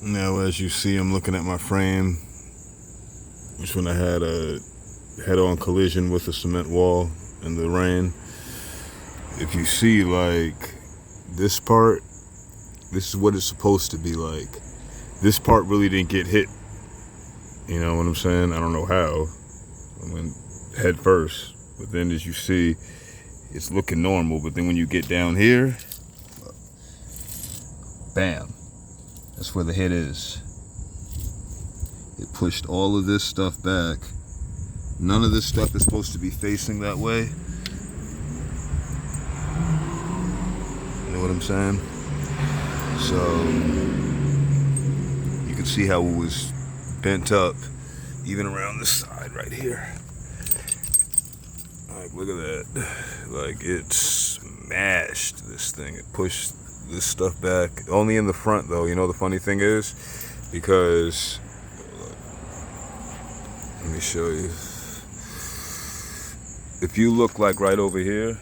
Now, as you see, I'm looking at my frame, which when I had a head-on collision with a cement wall in the rain. If you see, like, this part, this is what it's supposed to be like. This part really didn't get hit. You know what I'm saying? I don't know how. I went head first. But then as you see, it's looking normal. But then when you get down here, bam. That's where the hit is. It pushed all of this stuff back. None of this stuff is supposed to be facing that way. You know what I'm saying? So you can see how it was bent up, even around this side right here. Like, look at that. Like, it smashed this thing. It pushed this stuff back. Only in the front, though. You know, the funny thing is, because, let me show you. If you look like right over here,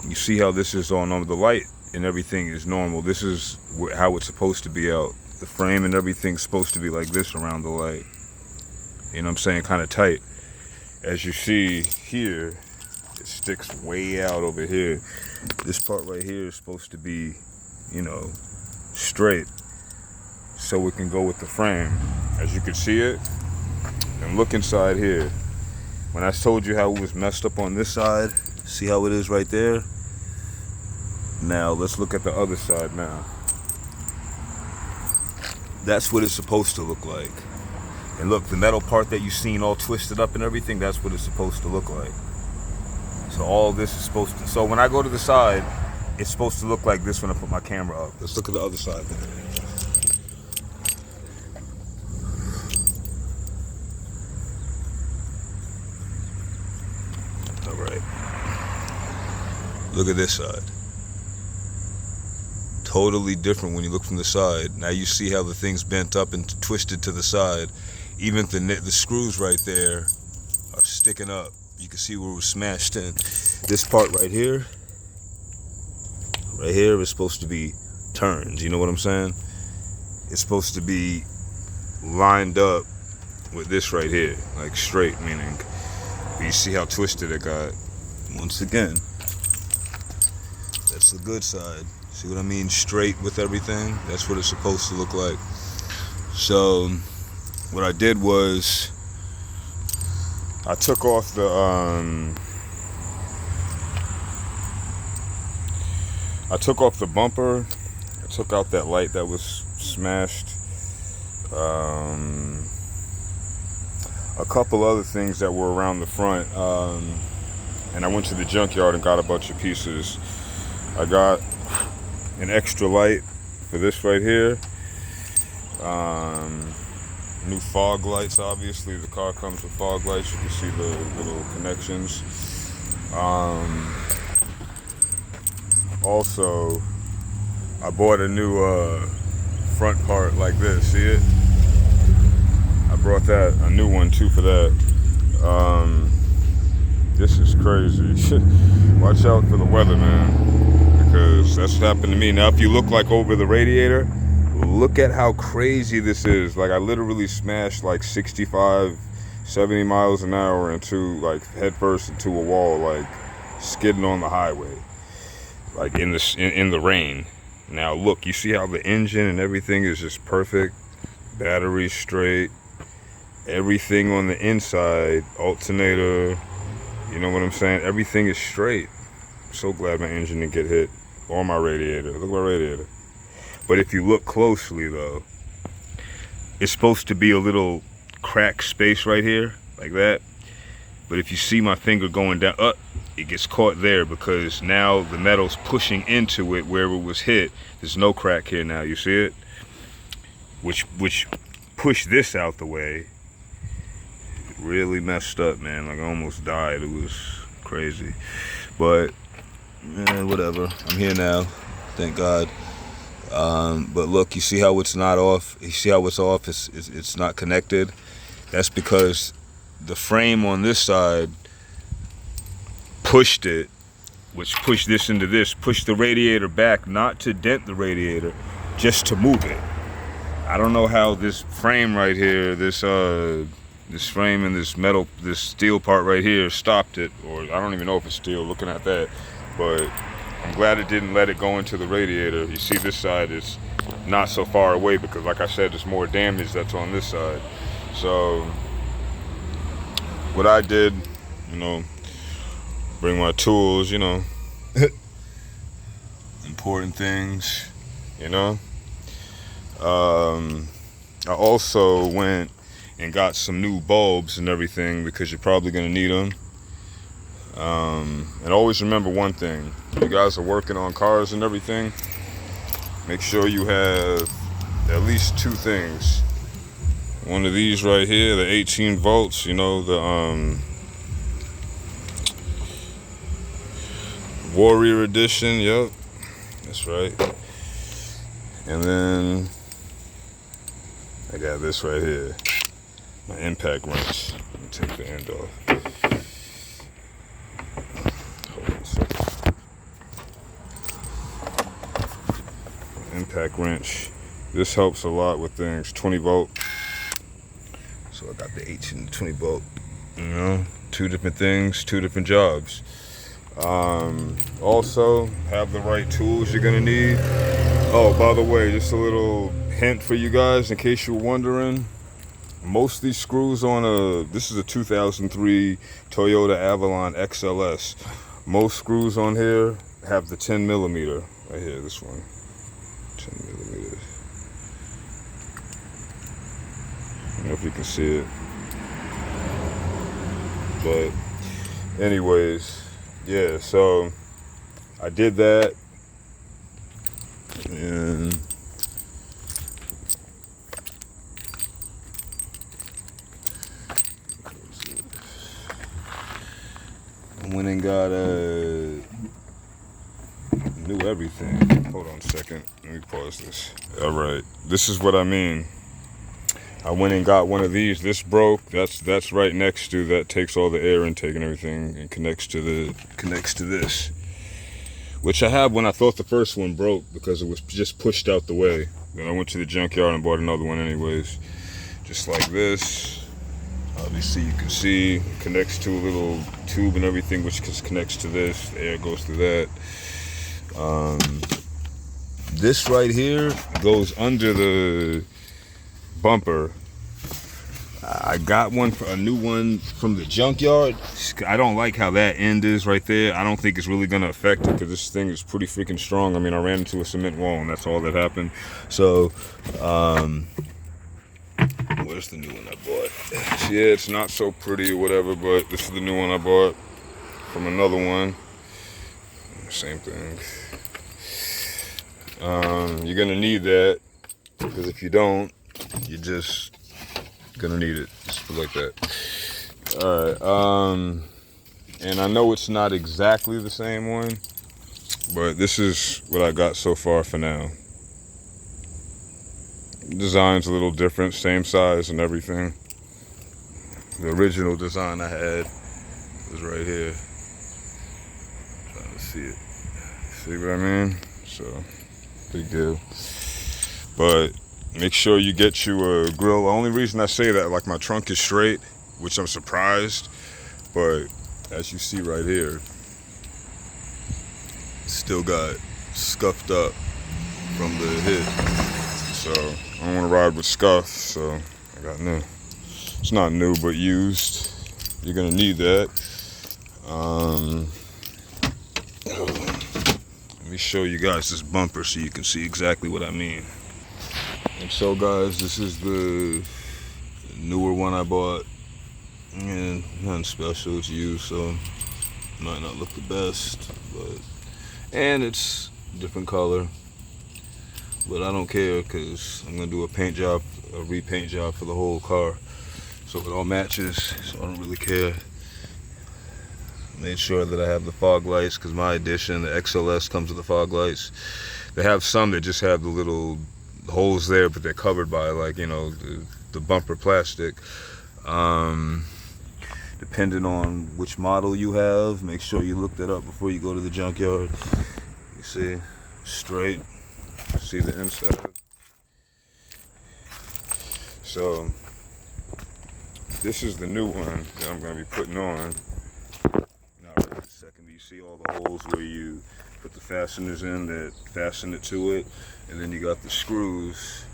you see how this is on the light and everything is normal. This is how it's supposed to be out. The frame and everything's supposed to be like this around the light. You know what I'm saying? Kind of tight. As you see here, it sticks way out over here. This part right here is supposed to be, you know, straight, so it can go with the frame. As you can see it, and look inside here. When I told you how it was messed up on this side, see how it is right there? Now, let's look at the other side now. That's what it's supposed to look like. And look, the metal part that you've seen all twisted up and everything, that's what it's supposed to look like. So all this is supposed to, so when I go to the side, it's supposed to look like this when I put my camera up. Let's look at the other side then. All right. Look at this side. Totally different when you look from the side. Now you see how the thing's bent up and twisted to the side. Even the screws right there are sticking up. You can see where it was smashed in. This part right here is supposed to be turned. You know what I'm saying? It's supposed to be lined up with this right here, like straight, meaning. But you see how twisted it got. Once again, that's the good side. See what I mean? Straight with everything. That's what it's supposed to look like. So what I did was I took off the bumper. I took out that light that was smashed. A couple other things that were around the front. And I went to the junkyard and got a bunch of pieces. I got an extra light for this right here. New fog lights, obviously. The car comes with fog lights. You can see the little connections. Also, I bought a new front part like this. See it? I brought that, a new one too for that. This is crazy. Watch out for the weather, man, because that's what happened to me. Now, if you look like over the radiator, look at how crazy this is. Like, I literally smashed like 65, 70 miles an hour into, like, head first into a wall, like skidding on the highway, like in the rain. Now look, you see how the engine and everything is just perfect, battery straight, everything on the inside, alternator, you know what I'm saying? Everything is straight. I'm so glad my engine didn't get hit, or my radiator. Look at my radiator. But if you look closely though, it's supposed to be a little crack space right here, like that. But if you see my finger going down, it gets caught there because now the metal's pushing into it where it was hit. There's no crack here now, you see it? Which pushed this out the way. Really messed up, man. Like, I almost died. It was crazy. But, man, whatever. I'm here now. Thank God. But look, you see how it's not off? You see how it's off? It's not connected. That's because the frame on this side pushed it which pushed this into this, pushed the radiator back, not to dent the radiator, just to move it. I don't know how this frame right here, this frame and this metal, this steel part right here stopped it, or I don't even know if it's steel looking at that, but I'm glad it didn't let it go into the radiator. You see this side is not so far away because like I said, there's more damage that's on this side. So what I did, you know, bring my tools, you know, important things, you know. I also went and got some new bulbs and everything because you're probably going to need them. And always remember one thing, you guys are working on cars and everything, make sure you have at least two things. One of these right here, the 18 volts, you know, the Warrior Edition, yep, that's right. And then I got this right here, my impact wrench. Let me take the end off. Hold on a second. Impact wrench. This helps a lot with things. 20 volt. So I got the 18 to 20 volt. You know, two different things, two different jobs. Also, have the right tools you're gonna need. Oh, by the way, just a little hint for you guys in case you're wondering. Most of these screws on this is a 2003 Toyota Avalon XLS. Most screws on here have the 10 millimeter. Right here, this one. 10 millimeters. I don't know if you can see it. But anyways, yeah, so I did that. And I went and got new everything. Hold on a second. Let me pause this. All right. This is what I mean. I went and got one of these. This broke. That's right next to that. Takes all the air intake and everything and connects to this. Which I have when I thought the first one broke because it was just pushed out the way. Then I went to the junkyard and bought another one anyways. Just like this. Obviously you can see it connects to a little tube and everything which connects to this. The air goes through that. This right here goes under the bumper. I got a new one from the junkyard. I don't like how that end is right there. I don't think it's really gonna affect it because this thing is pretty freaking strong. I mean, I ran into a cement wall and that's all that happened. So, where's the new one I bought? Yeah, it's not so pretty or whatever, but this is the new one I bought from another one. Same thing. You're gonna need that because if you don't, you just gonna need it. Just put it like that. All right. And I know it's not exactly the same one, but this is what I got so far for now. Design's a little different, same size and everything. The original design I had was right here. Trying to see it. See what I mean? So, big deal. But make sure you get you a grill. The only reason I say that, like my trunk is straight, which I'm surprised, but as you see right here, still got scuffed up from the hit. So I don't want to ride with scuff, so I got new. It's not new, but used. You're gonna need that. Let me show you guys this bumper so you can see exactly what I mean. And so guys, this is the newer one I bought. And nothing special, it's used, so might not look the best, but and it's different color. But I don't care because I'm gonna do a repaint job for the whole car. So it all matches, so I don't really care. Made sure that I have the fog lights because my edition, the XLS, comes with the fog lights. They have some that just have the little holes there, but they're covered by, like, you know, the bumper plastic. depending on which model you have. Make sure you look that up before you go to the junkyard. You see, straight, see the inside. So this is the new one that I'm going to be putting on. Now, right a second, you see all the holes where you put the fasteners in that fasten it to it, and then you got the screws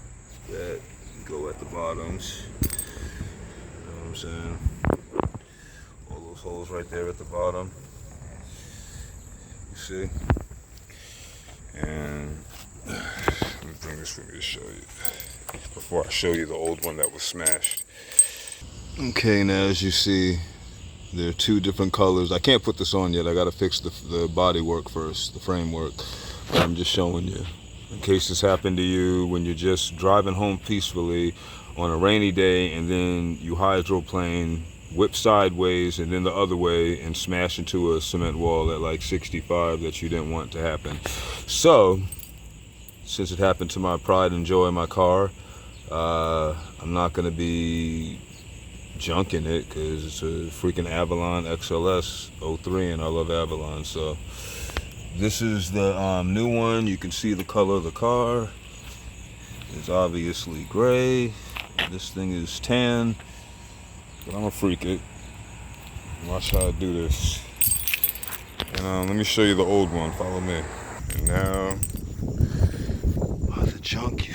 that go at the bottoms. You know what I'm saying? All those holes right there at the bottom. You see? And let me bring this with me to show you before I show you the old one that was smashed. Okay, now as you see, there are two different colors. I can't put this on yet. I gotta fix the body work first, the framework. But I'm just showing you, in case this happened to you when you're just driving home peacefully on a rainy day, and then you hydroplane, whip sideways and then the other way, and smash into a cement wall at like 65 that you didn't want to happen. So, since it happened to my pride and joy in my car, I'm not gonna be junking it because it's a freaking Avalon XLS 03 and I love Avalon. So this is the new one. You can see the color of the car. It's obviously gray. This thing is tan, but I'm gonna freak it. Watch how I do this. And let me show you the old one. Follow me. And now, the junk,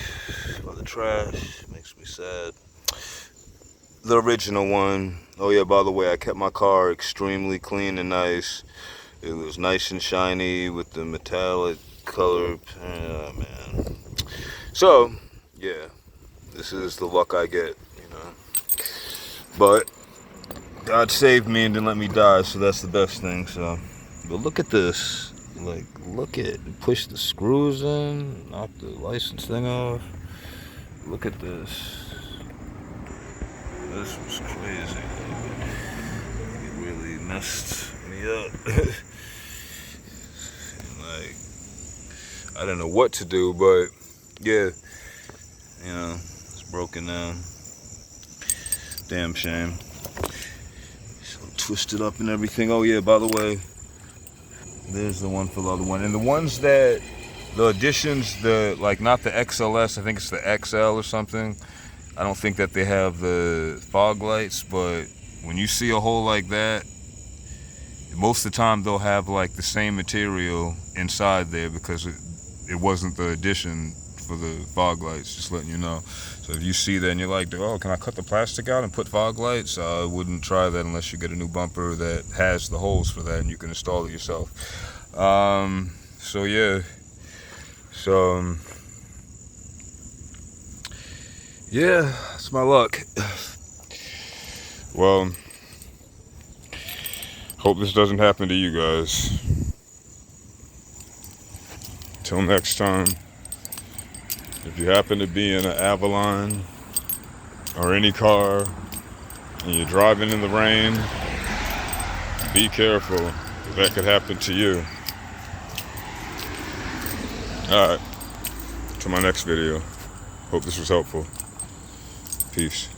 the trash makes me sad. The original one. Oh yeah, by the way, I kept my car extremely clean and nice. It was nice and shiny with the metallic color. Man. So, yeah, this is the luck I get, you know. But God saved me and didn't let me die, so that's the best thing. So, but look at this. Like, look at, push the screws in, knock the license thing off. Look at this. This was crazy. It really messed me up. Like, I didn't know what to do, but yeah, you know, it's broken now. Damn shame. So twisted up and everything. Oh yeah, by the way, there's the one for the other one. And the ones that, the additions, the, like, not the XLS, I think it's the XL or something. I don't think that they have the fog lights, but when you see a hole like that, most of the time they'll have like the same material inside there because it wasn't the addition for the fog lights, just letting you know. So if you see that and you're like, oh, can I cut the plastic out and put fog lights? I wouldn't try that unless you get a new bumper that has the holes for that and you can install it yourself. So yeah, so yeah, that's my luck. Well, hope this doesn't happen to you guys. Till next time, if you happen to be in an Avalon or any car and you're driving in the rain, be careful. That could happen to you. Alright, to my next video. Hope this was helpful. Peace.